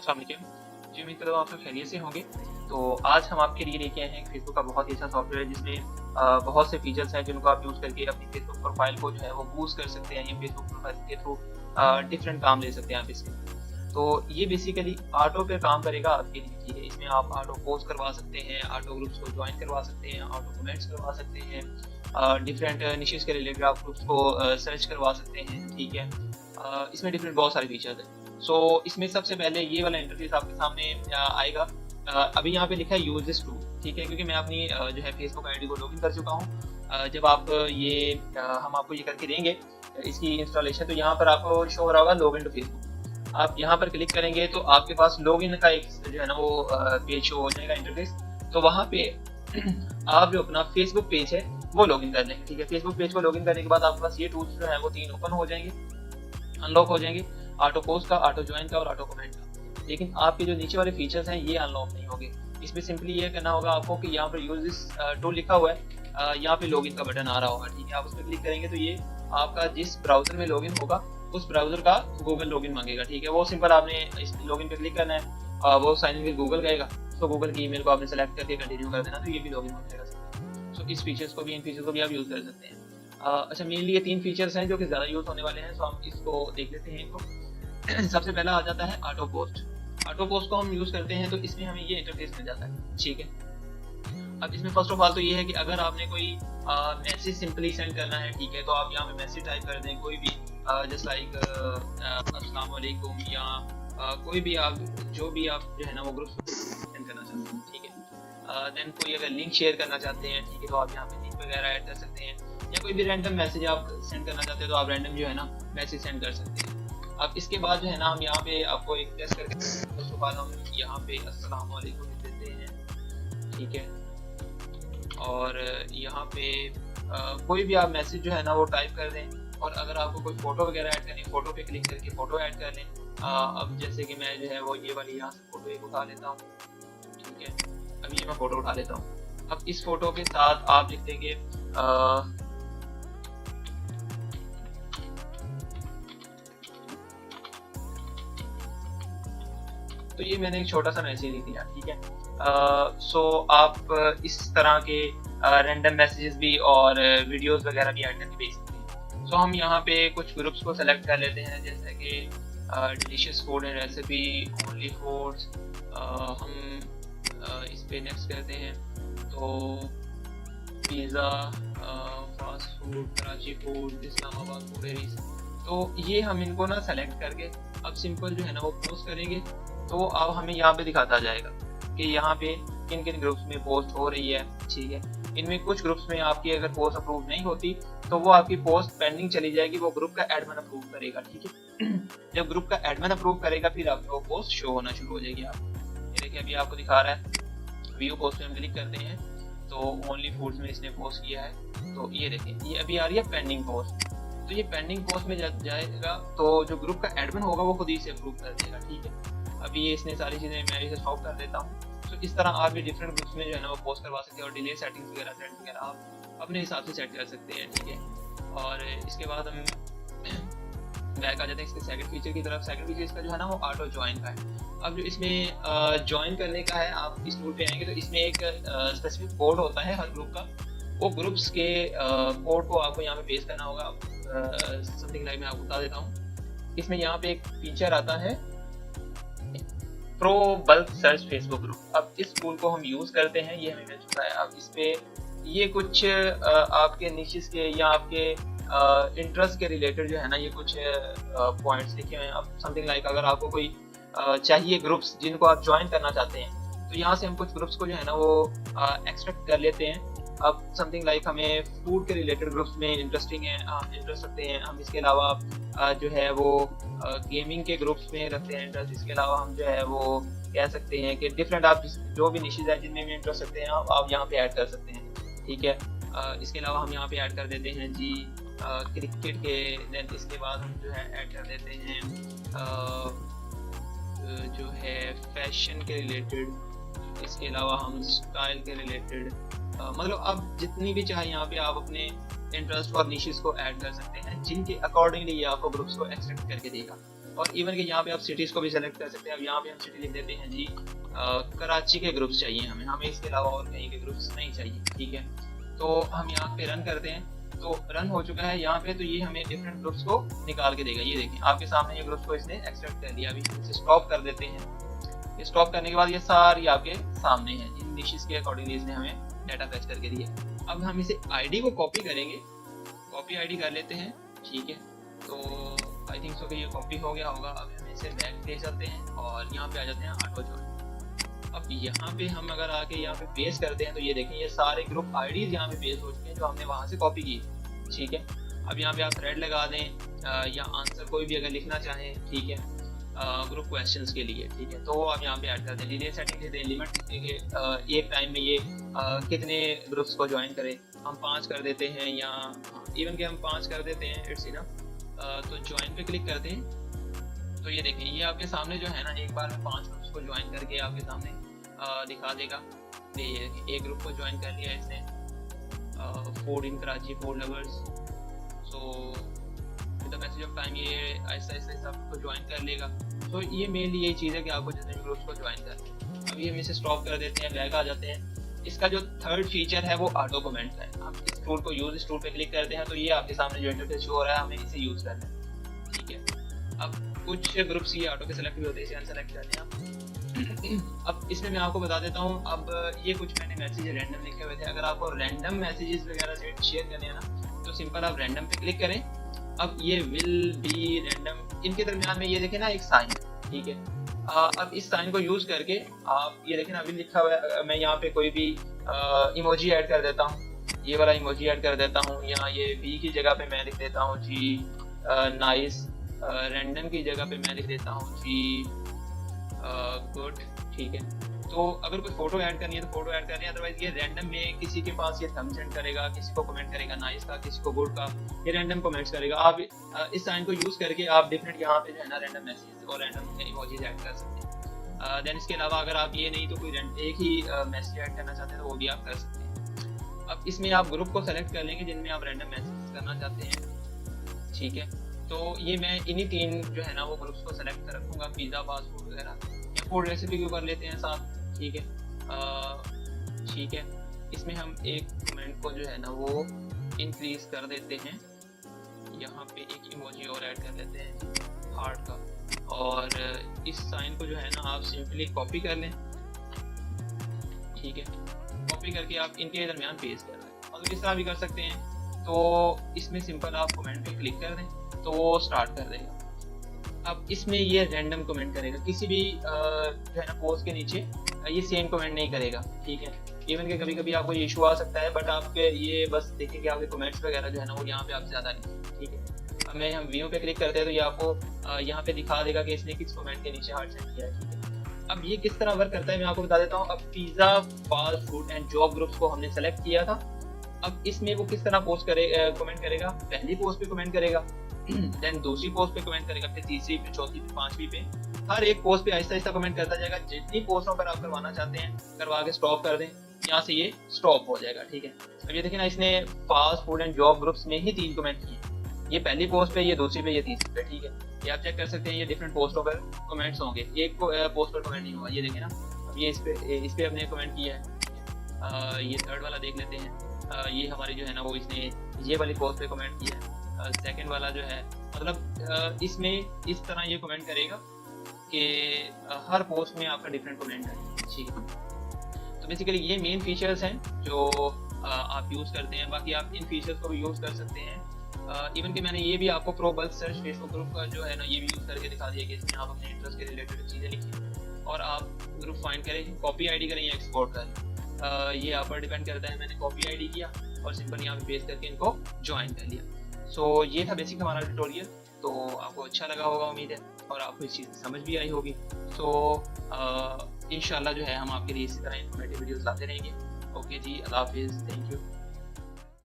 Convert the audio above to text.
अस्सलाम वालेकुम। जी, उम्मीद करता हूँ आप सब खैरियत से होंगे। तो आज हम आपके लिए लेके आए हैं फेसबुक का बहुत ही अच्छा सॉफ्टवेयर है जिसमें बहुत से फीचर्स हैं जिनको आप यूज़ करके अपनी फेसबुक प्रोफाइल को जो है वो बूस्ट कर सकते हैं या फेसबुक प्रोफाइल के थ्रू डिफरेंट काम ले सकते हैं आप इसके। तो ये बेसिकली ऑटो पे काम करेगा आपके लिए, ठीक है। इसमें आप ऑटो पोस्ट करवा सकते हैं, ऑटो ग्रुप्स को ज्वाइन करवा सकते हैं, ऑटो कमेंट्स करवा सकते हैं, डिफरेंट निशेस के रिलेटेड आप ग्रुप्स को सर्च करवा सकते हैं, ठीक है। इसमें डिफरेंट बहुत सारे फीचर्स हैं। सो इसमें सबसे पहले ये वाला इंटरफेस आपके सामने आएगा। अभी यहाँ पे लिखा है यूज दिस टूल, ठीक है, क्योंकि मैं अपनी जो है फेसबुक आईडी को लॉगिन कर चुका हूँ। जब आप ये हम आपको ये करके देंगे इसकी इंस्टॉलेशन, तो यहाँ पर आपको शो हो रहा होगा लॉगिन टू फेसबुक। आप यहाँ पर क्लिक करेंगे तो आपके पास लॉगिन का एक जो है ना वो पेज शो हो जाएगा इंटरफेस। तो वहाँ पे आप जो अपना फेसबुक पेज है वो लॉगिन कर लेंगे, ठीक है। फेसबुक पेज को लॉगिन करने के बाद आपके पास ये टूल्स जो है वो 3 ओपन हो जाएंगे, अनलॉक हो जाएंगे, ऑटो पोस्ट का, ऑटो ज्वाइन का और ऑटो कमेंट का। लेकिन आपके जो नीचे वाले फीचर्स हैं ये अनलॉक नहीं होंगे। इसमें सिंपली ये करना होगा आपको कि यहाँ पर यूज दिस टूल लिखा हुआ है, यहाँ पे लॉगिन का बटन आ रहा होगा, ठीक है। आप उस पर क्लिक करेंगे तो ये आपका जिस ब्राउजर में लॉगिन होगा उस ब्राउजर का गूगल लॉगिन मांगेगा, ठीक है। वो सिंपल आपने इस लॉगिन पे क्लिक करना है, वो साइन इन विद गूगल कहेगा। तो गूगल की ईमेल को आपने सेलेक्ट करके कंटिन्यू कर देना, तो ये भी लॉगिन हो जाएगा। सो इस फीचर्स को भी, इन फीचर्स को भी आप यूज कर सकते हैं। अच्छा, मेनली ये 3 फीचर्स हैं जो कि ज़्यादा यूज होने वाले हैं, तो हम इसको देख लेते हैं इनको। सबसे पहला आ जाता है ऑटो पोस्ट। ऑटो पोस्ट को हम यूज करते हैं तो इसमें हमें ये इंटरफेस मिल जाता है, ठीक है। अब इसमें फर्स्ट ऑफ ऑल तो ये है कि अगर आपने कोई मैसेज सिंपली सेंड करना है, ठीक है, तो आप यहाँ पे मैसेज टाइप कर दें, कोई भी जस्ट लाइक अस्सलाम वालेकुम या कोई भी आप जो भी आप जो है ना वो ग्रुप सेंड करना चाहते हैं, ठीक है। देन कोई अगर लिंक शेयर करना चाहते हैं, ठीक है, तो आप यहाँ पे लिंक वगैरह ऐड कर सकते हैं, या कोई भी रैंडम मैसेज आप सेंड करना चाहते हैं तो आप रैंडम जो है ना मैसेज सेंड कर सकते हैं। अब इसके बाद जो है ना हम यहाँ पे आपको एक टेस्ट करके उसके बाद हम यहाँ पे अस्सलाम वालेकुम देते हैं, ठीक है। और यहाँ पे कोई भी आप मैसेज जो है ना वो टाइप कर दें, और अगर आपको कोई फोटो वगैरह ऐड करनी है, फोटो पे क्लिक करके फोटो ऐड कर लें। अब जैसे कि मैं जो है वो ये वाली यहाँ से फोटो एक उठा लेता हूँ, ठीक है। अभी ये मैं फोटो उठा लेता हूँ। अब इस फोटो के साथ आप लिख देंगे तो ये मैंने एक छोटा सा मैसेज लिख दिया, ठीक है। सो आप इस तरह के रैंडम मैसेजेस भी और वीडियोस वगैरह भी ऐड करके भेज सकते हैं। सो हम यहाँ पे कुछ ग्रुप्स को सेलेक्ट कर लेते हैं, जैसे कि delicious food and recipe, only foods. हम इस पे नेक्स्ट करते हैं तो pizza, fast food, Karachi food, Islamabad food Aries. तो ये हम इनको ना सेलेक्ट करके अब सिंपल जो है ना वो पोस्ट करेंगे, तो अब हमें यहाँ पे दिखाता जाएगा कि यहाँ पे किन किन ग्रुप्स में पोस्ट हो रही है, ठीक है। इनमें कुछ ग्रुप्स में आपकी अगर पोस्ट अप्रूव नहीं होती तो वो आपकी पोस्ट पेंडिंग चली जाएगी, वो ग्रुप का एडमिन अप्रूव करेगा, ठीक है। जब ग्रुप का एडमिन अप्रूव करेगा फिर आपको पोस्ट शो होना शुरू हो जाएगी। आप ये देखिए अभी आपको दिखा रहा है, व्यू पोस्ट में हम क्लिक करते हैं तो ओनली फूड्स में इसने पोस्ट किया है, तो ये देखिए ये अभी आ रही है पेंडिंग पोस्ट। तो ये पेंडिंग पोस्ट में जाएगा तो जो ग्रुप का एडमिन होगा वो खुद ही से अप्रूव कर देगा, ठीक है। अभी ये इसने सारी चीज़ें मैं इसे स्टॉप कर देता हूँ। तो इस तरह आप भी डिफरेंट ग्रुप्स में जो है ना वो पोस्ट करवा सकते हैं, और डिले सेटिंग्स वगैरह सेट वगैरह आप अपने हिसाब से सेट कर सकते हैं, ठीक है। और इसके बाद हम बैक आ जाते हैं इसके सेकंड फीचर की तरफ। सेकंड फीचर इसका जो है ना वो ऑटो ज्वाइन का है। अब जो इसमें ज्वाइन करने का है, आप इस टूल पे आएंगे तो इसमें एक स्पेसिफिक कोड होता है हर ग्रुप का। वो ग्रुप्स के कोड को आपको यहाँ पे पेस्ट करना होगा। समथिंग लाइक मैं आपको बता देता हूँ। इसमें यहाँ पे एक फीचर आता है pro bulk search Facebook group. अब इस टूल को हम यूज करते हैं, ये हमें मिल चुका है। अब इस पे ये कुछ आपके निशेस के या आपके इंटरेस्ट के रिलेटेड जो है ना ये कुछ पॉइंट्स लिखे हुए हैं। अब समथिंग लाइक अगर आपको कोई चाहिए ग्रुप्स जिनको आप ज्वाइन करना चाहते हैं, तो यहाँ से हम कुछ ग्रुप्स को जो है ना वो एक्सट्रैक्ट कर लेते हैं। अब समथिंग लाइक हमें फूड के रिलेटेड ग्रुप्स में इंटरेस्टिंग है, हम इंटरेस्ट रखते हैं। हम इसके अलावा जो है वो गेमिंग के ग्रुप्स में रखते हैं इंटरेस्ट। इसके अलावा हम जो है वो कह सकते हैं कि डिफरेंट आप जो भी निशेस हैं जिनमें भी इंटरेस्ट रखते हैं आप यहाँ पे ऐड कर सकते हैं, ठीक है। इसके अलावा हम यहाँ पे ऐड कर देते हैं जी क्रिकेट के। देन इसके बाद हम जो है ऐड कर देते हैं जो है फैशन के रिलेटेड। इसके अलावा हम स्टाइल के रिलेटेड, मतलब आप जितनी भी चाहे यहाँ पे आप अपने इंटरेस्ट और निशेस को ऐड कर सकते हैं, जिनके अकॉर्डिंगली ये आपको ग्रुप्स को एक्सट्रैक्ट करके देगा। और इवन कि यहाँ पे आप सिटीज़ को भी सेलेक्ट कर सकते हैं। अब यहाँ पे हम सिटी लिख देते हैं जी कराची के ग्रुप्स चाहिए हमें इसके अलावा और कहीं के ग्रुप्स नहीं चाहिए, ठीक है। तो हम यहाँ पे रन करते हैं, तो रन हो चुका है यहाँ पे, तो ये हमें डिफरेंट ग्रुप्स को निकाल के देगा। ये देखें आपके सामने ये ग्रुप्स को इसने एक्सट्रैक्ट कर लिया। अभी इसे स्टॉप कर देते हैं। ये स्टॉप करने के बाद ये सारी आपके सामने है, इन निशेस के अकॉर्डिंगली इसने हमें डाटा फेच करके दिया। अब हम इसे आईडी को कॉपी करेंगे, कॉपी आईडी कर लेते हैं, ठीक है। तो आई थिंक सो कि ये कॉपी हो गया होगा। अब हम इसे बैक ले जाते हैं और यहाँ पे आ जाते हैं ऑटो जॉइन। अब यहाँ पे हम अगर आके यहाँ पे पेस्ट करते हैं तो ये देखें ये सारे ग्रुप आईडीज यहाँ पे पेस्ट हो चुके हैं जो हमने वहाँ से कॉपी की, ठीक है। अब यहाँ पे आप थ्रेड लगा दें या आंसर कोई भी अगर लिखना चाहें, ठीक है, ग्रुप क्वेश्चंस के लिए, ठीक है, तो आप यहाँ पे ऐड कर दें। डिले सेटिंग दे दें, लिमिट देंगे एक टाइम में ये कितने ग्रुप्स को ज्वाइन करें। हम 5 कर देते हैं या इवन के हम 5 कर देते हैं, इट्स इनफ। तो ज्वाइन पे क्लिक करते हैं तो ये देखें ये आपके सामने जो है ना एक बार में 5 ग्रुप्स को ज्वाइन करके आपके सामने दिखा देगा। ये एक ग्रुप को ज्वाइन कर लिया इसने, food in Karachi, food lovers. So with the message of time ये ऐसा सबको ज्वाइन कर लेगा। तो ये मेनली यही चीज़ है कि आपको जितने भी ग्रुप्स को ज्वाइन करना है। अभी हम इसे स्टॉप कर देते हैं, बैक आ जाते हैं। इसका जो थर्ड फीचर है वो ऑटो कमेंट्स है। हम इस टूल को यूज, इस टूल पे क्लिक करते हैं तो ये आपके सामने जो इंटरफेस शो हो रहा है हमें इसे यूज करना है, ठीक है। अब कुछ ग्रुप्स ये ऑटो के सेलेक्ट भी होते हैं, इसे अनसेलेक्ट करते हैं। अब इसमें मैं आपको बता देता हूँ, अब ये कुछ मैंने मैसेज रैंडम लिखे हुए थे। अगर आपको रैंडम मैसेजेस वगैरह से शेयर करने हैं ना तो सिंपल आप रैंडम पे क्लिक करें। अब ये विल बी रैंडम, इनके दरमियान में ये देखें ना एक साइन, ठीक है। अब इस साइन को यूज करके आप ये देखें ना अभी लिखा हुआ है, मैं यहाँ पे कोई भी इमोजी ऐड कर देता हूँ, ये वाला इमोजी ऐड कर देता हूँ। यहाँ ये बी की जगह पे मैं लिख देता हूँ जी नाइस। रैंडम की जगह पे मैं लिख देता हूँ जी गुड, ठीक है। तो अगर कोई फोटो ऐड करनी है तो फोटो ऐड करनी है, अदरवाइज ये रैंडम में किसी के पास ये थंब सेंड करेगा, किसी को कमेंट करेगा नाइस का, किसी को गुड का, ये रैंडम कमेंट्स करेगा। आप इस साइन को यूज करके आप डिफरेंट यहाँ पे जो है ना रैंडम मैसेज और रैंडम इमोजीज ऐड कर सकते हैं। देन इसके अलावा अगर आप ये नहीं तो कोई एक ही मैसेज ऐड करना चाहते हैं तो वो भी आप कर सकते हैं। अब इसमें आप ग्रुप को सेलेक्ट कर लेंगे जिनमें आप रैंडम मैसेज करना चाहते हैं, ठीक है। तो ये मैं इन्हीं 3 जो है ना वो ग्रुप्स को सेलेक्ट कर रखूँगा, पिज़्ज़ा, फास्ट फूड वगैरह, या फूड रेसिपी के ऊपर लेते हैं साथ, ठीक है। ठीक है, इसमें हम एक कमेंट को जो है ना वो इंक्रीज कर देते हैं। यहाँ पे एक इमोजी और ऐड कर देते हैं हार्ट का, और इस साइन को जो है ना आप सिंपली कॉपी कर लें, ठीक है। कॉपी करके आप इनके दरमियान पेस्ट कर दें, और इस तरह भी कर सकते हैं। तो इसमें सिंपल आप कमेंट पे क्लिक कर दें तो वो स्टार्ट कर देगा। अब इसमें ये रैंडम कमेंट करेगा, किसी भी जो है ना पोस्ट के नीचे ये सेम कमेंट नहीं करेगा, ठीक है। इवन के कभी कभी आपको ये इशू आ सकता है, बट आपके ये बस देखिए कि आपके कमेंट्स वगैरह जो है ना वो यहाँ पे आपसे ज़्यादा नहीं, ठीक है। अब मैं हम व्यू पे क्लिक करते हैं तो ये आपको यहाँ पे दिखा देगा कि इसने किस कमेंट के नीचे हार्ट सेंड किया है, ठीक है। अब ये किस तरह वर्क करता है मैं आपको बता देता हूँ। अब pizza, fast food and job groups को हमने सेलेक्ट किया था। अब इसमें वो किस तरह पोस्ट करेगा, कमेंट करेगा। पहली पोस्ट पे कमेंट करेगा, देन दूसरी पोस्ट पे कमेंट करेगा, फिर तीसरी पे, चौथी पे, 5वीं पे, हर एक पोस्ट पे आहिस्ता आहिस्ता कमेंट करता जाएगा। जितनी पोस्टों पर आप करवाना चाहते हैं करवा के स्टॉप कर दें, यहाँ से ये स्टॉप हो जाएगा, ठीक है। अब ये देखिए ना इसने fast food and job groups में ही 3 कमेंट किए, ये पहली पोस्ट पे, ये दूसरी पे, ये तीसरी पे, ठीक है। ये आप चेक कर सकते हैं, ये डिफरेंट पोस्टों पर कमेंट्स होंगे, एक पोस्ट पर कमेंट नहीं होगा। ये देखें ना, अब ये इस पे अपने कमेंट किया है। ये थर्ड वाला देख लेते हैं, ये हमारी जो है ना वो इसने ये वाली पोस्ट पे कमेंट किया है। सेकंड वाला जो है मतलब इसमें इस तरह ये कमेंट करेगा कि हर पोस्ट में आपका डिफरेंट कमेंट है, ठीक है। तो बेसिकली ये मेन फीचर्स हैं जो आप यूज़ करते हैं। बाकी आप इन फीचर्स को भी यूज़ कर सकते हैं। इवन कि मैंने ये भी आपको pro bulk search Facebook group का जो है ना ये भी यूज़ करके दिखा दिया कि इसमें आप अपने इंटरेस्ट के रिलेटेड चीज़ें लिखिए और आप ग्रुप फाइंड करें, कॉपी आईडी करें या एक्सपोर्ट करें, ये आप पर डिपेंड करता है। मैंने कॉपी आईडी किया और सिंपल यहाँ पे पेस्ट करके इनको ज्वाइन कर लिया। सो ये था बेसिक हमारा ट्यूटोरियल। तो आपको अच्छा लगा होगा उम्मीद है, और आपको इस चीज़ समझ भी आई होगी। सो इंशाल्लाह जो है हम आपके लिए इसी तरह इन्फॉर्मेटिव वीडियोस लाते रहेंगे। ओके जी, अल्लाह हाफिज़, थैंक यू।